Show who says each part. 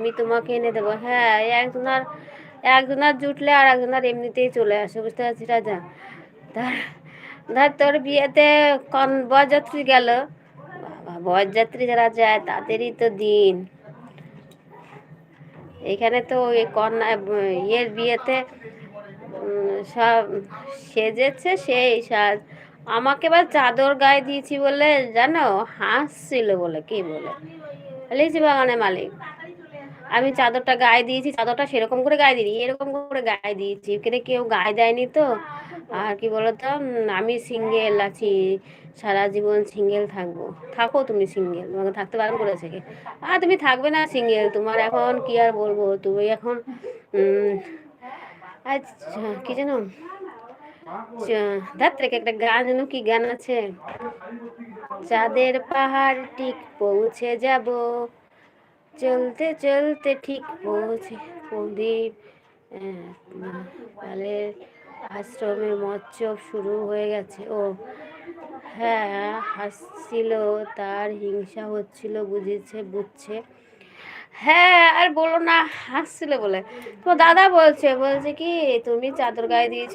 Speaker 1: আমি তোমাকে এনে দেবো। হ্যাঁ, একজনার একজনার জুটলে আর একজনার এমনিতেই চলে আসে, বুঝতে পারছি রাজা। ধর ধর তোর বিয়েতে বরযাত্রী গেল, বাবা বরযাত্রী যারা যায় তাদেরই তো দিন। এখানে তো ওই কন্যা ইয়ের বিয়েতে সব সেজেছে সেই সাজ। আমাকে এবার চাদর গায়ে দিয়েছি বলে জানো, হাসছিল বলে, কি বলে লিচি বাগানের মালিক, আমি চাদরটা গায়ে দিয়েছি, চাদরটা সেরকম করে গায়ে দিই, এরকম করে গায়ে দিয়েছি, কিন্তু কেউ গায়ে দেয়নি তো। আর কি বলতো, আমি সিঙ্গেল আছি, সারা জীবন সিঙ্গেল থাকবো। থাকো তুমি সিঙ্গেল, তোমাকে থাকতে বারণ করেছে কি? আর তুমি থাকবে না সিঙ্গেল, তোমার এখন কি আর বলবো, তুমি এখন আচ্ছা কি যেন ধাত রেখে একটা গান, যেন কি গান আছে, চাঁদের পাহাড় ঠিক পৌঁছে যাব, চলতে চলতে ঠিক পৌঁছে প্রদীপ পালের আশ্রমে মৎস্য শুরু হয়ে গেছে। ও হ্যাঁ, হাসছিল, তার হিংসা হচ্ছিল, বুঝছে। হ্যাঁ আর বলো না, হাসছিল বলে তো দাদা বলছে কি তুমি চাদর গায়ে দিয়েছো